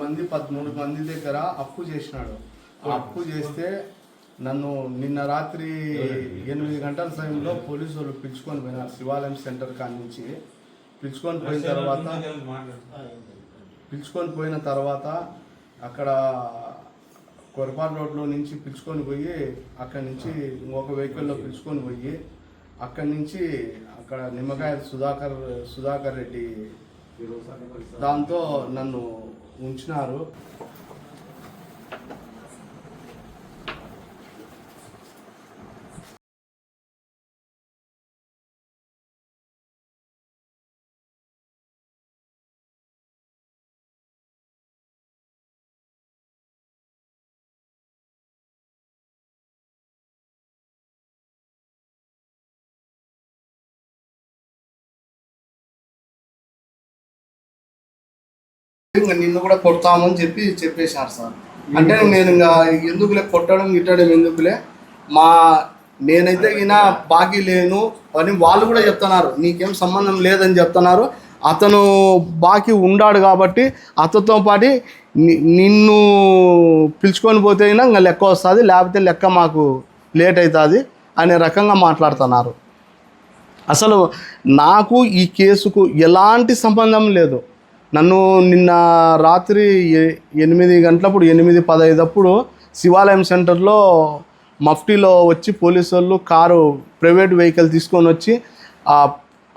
మంది 13 మంది దగ్గర అప్పు చేసినాడు. అప్పు చేస్తే నన్ను నిన్న రాత్రి 8 గంటల సమయంలో పోలీసు వాళ్ళు పిలుచుకొని పోయినారు. శివాలయం సెంటర్ కాడి నుంచి పిలుచుకొని పోయిన తర్వాత అక్కడ కొరపాటు రోడ్లో నుంచి పిలుచుకొని పోయి అక్కడి నుంచి ఇంకొక వెహికల్లో పిలుచుకొని పోయి అక్కడి నుంచి అక్కడ నిమ్మకాయ సుధాకర్ రెడ్డి దాంతో నన్ను ఉంచినారు. నిన్ను కూడా కొడతామని చెప్పేశారు సార్. అంటే నేను ఇంకా ఎందుకులే కొట్టడం గిట్టడం ఎందుకులే, నేనైతే ఈయన బాకీ లేను అని వాళ్ళు కూడా చెప్తున్నారు. నీకేం సంబంధం లేదని చెప్తున్నారు. అతను బాకీ ఉన్నాడు కాబట్టి అతనితో పాటు నిన్ను పిలుచుకొని పోతే అయినా ఇంకా లెక్క వస్తుంది, లేకపోతే లెక్క మాకు లేట్ అవుతుంది అనే రకంగా మాట్లాడుతున్నారు. అసలు నాకు ఈ కేసుకు ఎలాంటి సంబంధం లేదు. నన్ను నిన్న రాత్రి 8 గంటలప్పుడు 8:15 శివాలయం సెంటర్లో మఫ్టీలో వచ్చి పోలీసు వాళ్ళు కారు ప్రైవేట్ వెహికల్ తీసుకొని వచ్చి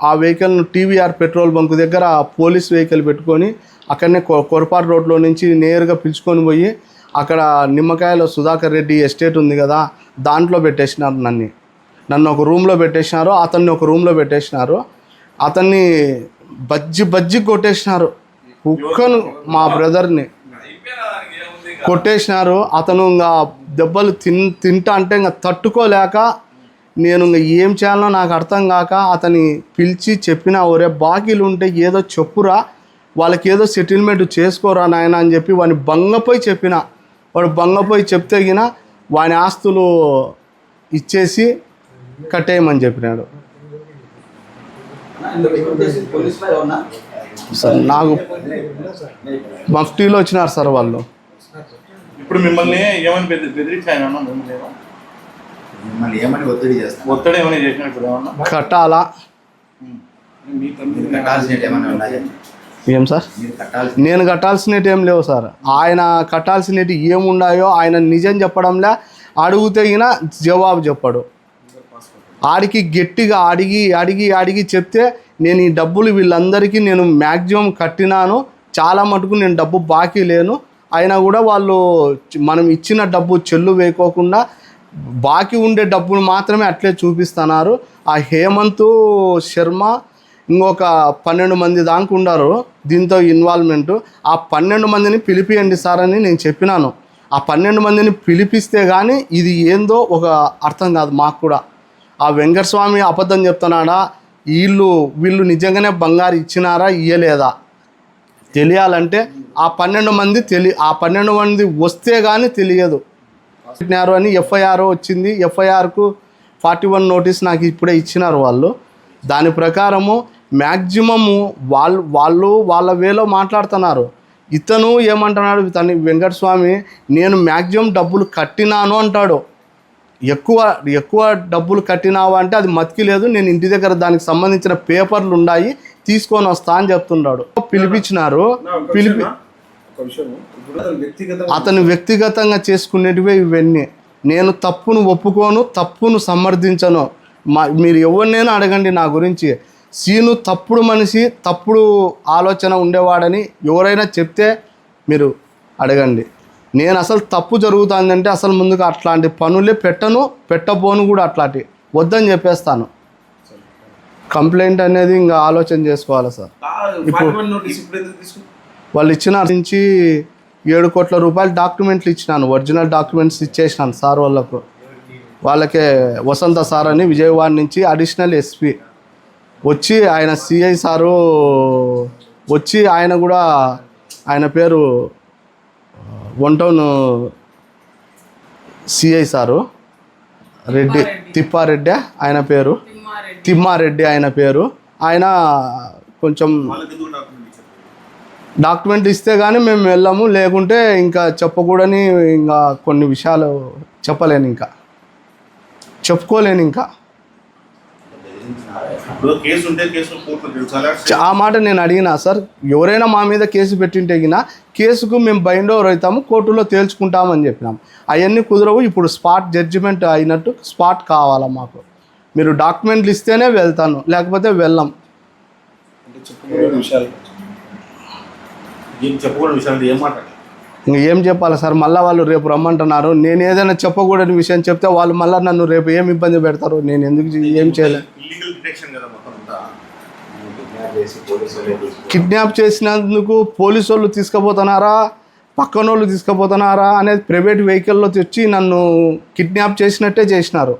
ఆ వెహికల్ను టీవీఆర్ పెట్రోల్ బంక్ దగ్గర పోలీస్ వెహికల్ పెట్టుకొని అక్కడనే కొరపాటు రోడ్లో నుంచి నేరుగా పిలుచుకొని పోయి అక్కడ నిమ్మకాయలో సుధాకర్ రెడ్డి ఎస్టేట్ ఉంది కదా, దాంట్లో పెట్టేసినారు. నన్ను ఒక రూమ్లో పెట్టేసినారు, అతన్ని ఒక రూమ్లో పెట్టేసినారు. అతన్ని బజ్జి కొట్టేసినారు. కుక్కను మా బ్రదర్ని కొట్టేసినారు. అతను ఇంకా దెబ్బలు తింటా అంటే ఇంకా తట్టుకోలేక నేను ఇంకా ఏం చేయాలో నాకు అర్థం కాక అతని పిలిచి చెప్పిన, ఒరే బాకీలు ఉంటే ఏదో చెప్పురా, వాళ్ళకి ఏదో సెటిల్మెంట్ చేసుకోరా నాయన అని చెప్పి వాడిని బంగపోయి చెప్పిన. వాడు బంగపోయి చెప్తే గిన వాని ఆస్తులు ఇచ్చేసి కట్టేయమని చెప్పినాడు. సార్ నాకు మఫ్టీలో వచ్చినారు సార్ వాళ్ళు. ఇప్పుడు మిమ్మల్ని ఏమని బెదిరించాను? ఒత్తిడి ఏమైనా చేసినట్టు కట్టాలా? ఏం సార్ నేను కట్టాల్సినవి ఏం లేవు సార్. ఆయన కట్టాల్సినవి ఏమున్నాయో ఆయన నిజం చెప్పడంలే, అడిగితే ఈయన జవాబు చెప్పాడు. ఆడికి గట్టిగా అడిగి చెప్తే నేను ఈ డబ్బులు వీళ్ళందరికీ నేను మ్యాక్సిమం కట్టినాను, చాలా మటుకు నేను డబ్బు బాకీ లేను. అయినా కూడా వాళ్ళు మనం ఇచ్చిన డబ్బు చెల్లు వేయకోకుండా బాకీ ఉండే డబ్బులు మాత్రమే అట్లే చూపిస్తున్నారు. ఆ హేమంత్ శర్మ ఇంకొక 12 మంది దాకా ఉన్నారు దీంతో ఇన్వాల్వ్మెంటు. ఆ 12 మందిని పిలిపియండి సార్ అని నేను చెప్పినాను. ఆ 12 మందిని పిలిపిస్తే కానీ ఇది ఏందో ఒక అర్థం కాదు మాకు కూడా. ఆ వెంకటస్వామి అబద్ధం చెప్తున్నాడా, వీళ్ళు నిజంగానే బంగారు ఇచ్చినారా ఇయ్యలేదా తెలియాలంటే ఆ 12 మంది వస్తే కానీ తెలియదు. పెట్టినారు అని ఎఫ్ఐఆర్ వచ్చింది. ఎఫ్ఐఆర్కు 41 నోటీస్ నాకు ఇప్పుడే ఇచ్చినారు వాళ్ళు. దాని ప్రకారము మ్యాక్సిమము వాళ్ళు వాళ్ళ వేలో మాట్లాడుతున్నారు. ఇతను ఏమంటున్నాడు, వెంకటస్వామి నేను మ్యాక్సిమం డబ్బులు కట్టినాను అంటాడు. ఎక్కువ డబ్బులు కట్టినావా అంటే అది మతికి లేదు, నేను ఇంటి దగ్గర దానికి సంబంధించిన పేపర్లు ఉన్నాయి తీసుకొని వస్తా అని చెప్తున్నాడు. పిలిపించినారు. అతను వ్యక్తిగతంగా చేసుకునేటివే ఇవన్నీ. నేను తప్పును ఒప్పుకోను, తప్పును సమర్థించను. మీరు ఎవరినైనా అడగండి నా గురించి. సీను తప్పుడు మనిషి, తప్పుడు ఆలోచన ఉండేవాడని ఎవరైనా చెప్తే మీరు అడగండి. నేను అసలు తప్పు జరుగుతుందంటే అసలు ముందుగా అట్లాంటి పనులే పెట్టబోను కూడా, అట్లాంటి వద్దని చెప్పేస్తాను. కంప్లైంట్ అనేది ఇంకా ఆలోచన చేసుకోవాలి సార్. ఇప్పుడు వాళ్ళు ఇచ్చిన నుంచి 7 కోట్ల రూపాయలు డాక్యుమెంట్లు ఇచ్చినాను, ఒరిజినల్ డాక్యుమెంట్స్ ఇచ్చేసినాను సార్ వాళ్ళకే. వసంత సార్ అని విజయవాడ నుంచి అడిషనల్ ఎస్పీ వచ్చి, ఆయన సిఐ సారు వచ్చి, ఆయన పేరు 1 town CI sir Reddy, Tippareddy ఆయన పేరు, తిమ్మారెడ్డి ఆయన పేరు. ఆయన కొంచెం డాక్యుమెంట్ ఇస్తే కానీ మేము వెళ్ళాము, లేకుంటే ఇంకా చెప్పకూడని ఇంకా కొన్ని విషయాలు చెప్పలేను, ఇంకా చెప్పుకోలేను. ఇంకా ఆ మాట నేను అడిగినా సార్, ఎవరైనా మా మీద కేసు పెట్టింటే గినా కేసుకు మేము బైండ్ ఓవర్ అవుతాము, కోర్టులో తేల్చుకుంటామని చెప్పినాం. అవన్నీ కుదరవు. ఇప్పుడు స్పాట్ జడ్జిమెంట్ అయినట్టు స్పాట్ కావాలా మాకు. మీరు డాక్యుమెంట్లు ఇస్తేనే వెళ్తాను, లేకపోతే వెళ్ళాం. ఇంక ఏం చెప్పాలి సార్, మళ్ళీ వాళ్ళు రేపు రమ్మంటున్నారు. నేను ఏదైనా చెప్పకూడని విషయం చెప్తే వాళ్ళు మళ్ళీ నన్ను రేపు ఏం ఇబ్బంది పెడతారు. నేను ఎందుకు ఏం చేయలేదు. కిడ్నాప్ చేసినందుకు పోలీసు వాళ్ళు తీసుకుపోతున్నారా, పక్కన వాళ్ళు తీసుకుపోతున్నారా అనేది ప్రైవేట్ వెహికల్లో తెచ్చి నన్ను కిడ్నాప్ చేసినట్టే చేసినారు.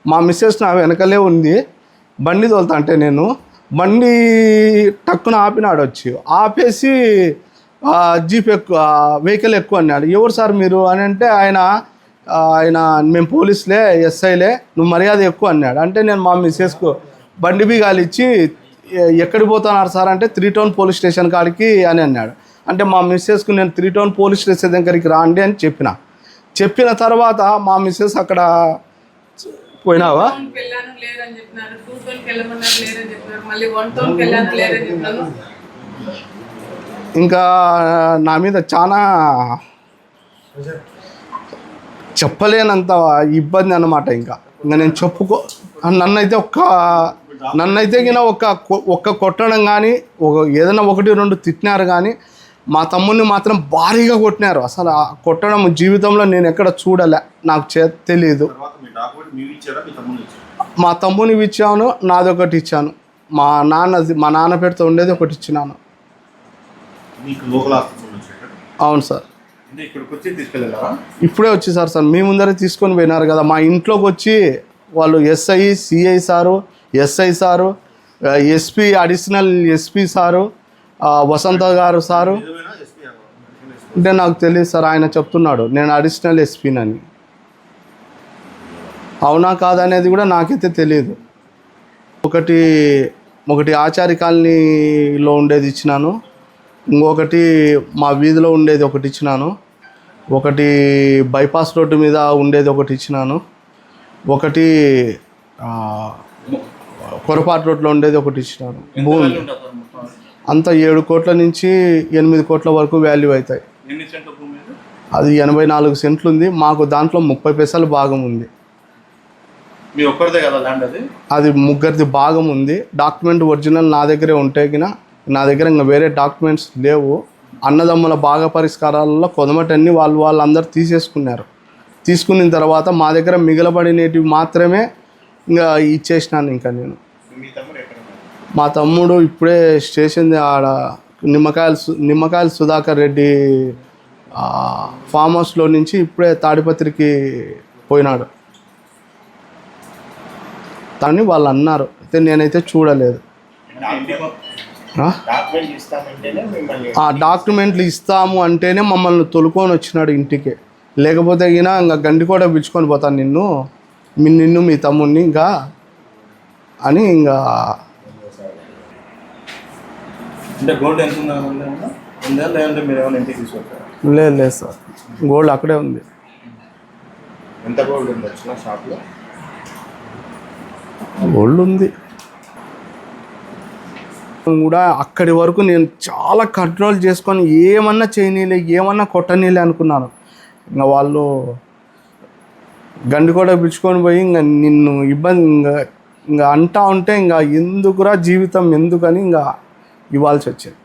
మా మిస్సెస్ నా వెనకలే ఉంది, బండి తోలుతా అంటే నేను బండి టక్కున ఆపినాడు, వచ్చి ఆపేసి జీప్ ఎక్కువ వెహికల్ ఎక్కువ అన్నాడు. ఎవరు సార్ మీరు అని అంటే ఆయన మేము పోలీసులే, ఎస్ఐలే, నువ్వు మర్యాద ఎక్కువ అన్నాడు. అంటే నేను మా మిస్సెస్కు బండి బిగాలు ఇచ్చి ఎక్కడికి పోతున్నారు సార్ అంటే 3 టౌన్ పోలీస్ స్టేషన్ కాడికి అని అన్నాడు. అంటే మా మిస్సెస్కు నేను 3 టౌన్ పోలీస్ స్టేషన్ దగ్గరికి రాండి అని చెప్పిన తర్వాత మా మిస్సెస్ అక్కడ పోయినావా ఇంకా నా మీద చాలా చెప్పలేనంత ఇబ్బంది అన్నమాట. ఇంకా నేను నన్నైతే గిన ఒక్క కొట్టడం కానీ ఏదైనా 1-2 తిట్టినారు, కానీ మా తమ్ముడిని మాత్రం భారీగా కొట్టినారు. అసలు ఆ కొట్టడం జీవితంలో నేను ఎక్కడ చూడలే, నాకు తెలీదు. మా తమ్ముని ఇచ్చాను, నాది ఒకటి ఇచ్చాను, మా నాన్న పేరుతో ఉండేది ఒకటి ఇచ్చినాను. అవును సార్, ఇప్పుడే వచ్చి సార్ మీ ముందరే తీసుకొని పోయినారు కదా. మా ఇంట్లోకి వచ్చి వాళ్ళు SI, CI sir, SI sir, SP, additional SP sir, Vasantha గారు సారు అంటే నాకు తెలియదు సార్. ఆయన చెప్తున్నాడు నేను అడిషనల్ ఎస్పీనని. అవునా కాదనేది కూడా నాకైతే తెలియదు. ఒకటి ఆచారి కాలనీలో ఉండేది ఇచ్చినాను, ఇంకొకటి మా వీధిలో ఉండేది ఒకటి ఇచ్చినాను, ఒకటి బైపాస్ రోడ్డు మీద ఉండేది ఒకటి ఇచ్చినాను, ఒకటి కొరపాటు రోడ్లో ఉండేది ఒకటి ఇచ్చినాను. భూమి అంతా 7 కోట్ల నుంచి 8 కోట్ల వరకు వాల్యూ అవుతాయి. అది 84 సెంట్లు ఉంది. మాకు దాంట్లో 30 పైసలు భాగం ఉంది. అది ముగ్గురిది భాగం ఉంది. డాక్యుమెంట్ ఒరిజినల్ నా దగ్గరే ఉంటే గిన, నా దగ్గర ఇంకా వేరే డాక్యుమెంట్స్ లేవు. అన్నదమ్ముల భాగ పరిష్కారాలలో కొదమటన్ని వాళ్ళందరూ తీసేసుకున్నారు. తీసుకున్న తర్వాత మా దగ్గర మిగలబడినవి మాత్రమే ఇంకా ఇచ్చేసినాను. ఇంకా నేను మా తమ్ముడు ఇప్పుడే స్టేషన్ ఆడ నిమ్మకాయల సుధాకర్ రెడ్డి ఫామ్ హౌస్లో నుంచి ఇప్పుడే తాడిపత్రికి పోయినాడు అని వాళ్ళు అన్నారు. అయితే నేనైతే చూడలేదు. డాక్యుమెంట్లు ఇస్తాము అంటేనే మమ్మల్ని తొలుకొని వచ్చినాడు ఇంటికి. లేకపోతే గినా ఇంకా గండి కూడా పిలుచుకొని పోతాను నిన్ను మీ తమ్ముడిని ఇంకా అని. ఇంకా లేదు సార్, గోల్డ్ అక్కడే ఉంది. ఎంత గోల్డ్ ఉంది వచ్చిన షాప్లో? గోల్డ్ ఉంది కూడా. అక్కడి వరకు నేను చాలా కంట్రోల్ చేసుకొని ఏమన్నా చేయనీలే, ఏమన్నా కొట్టనీలే అనుకున్నాను. ఇంకా వాళ్ళు గండి కూడా పిలుచుకొని పోయి ఇంకా నిన్ను ఇబ్బంది ఇంకా అంటా ఉంటే ఇంకా ఎందుకురా జీవితం ఎందుకని ఇంకా ఇవ్వాల్సి వచ్చింది.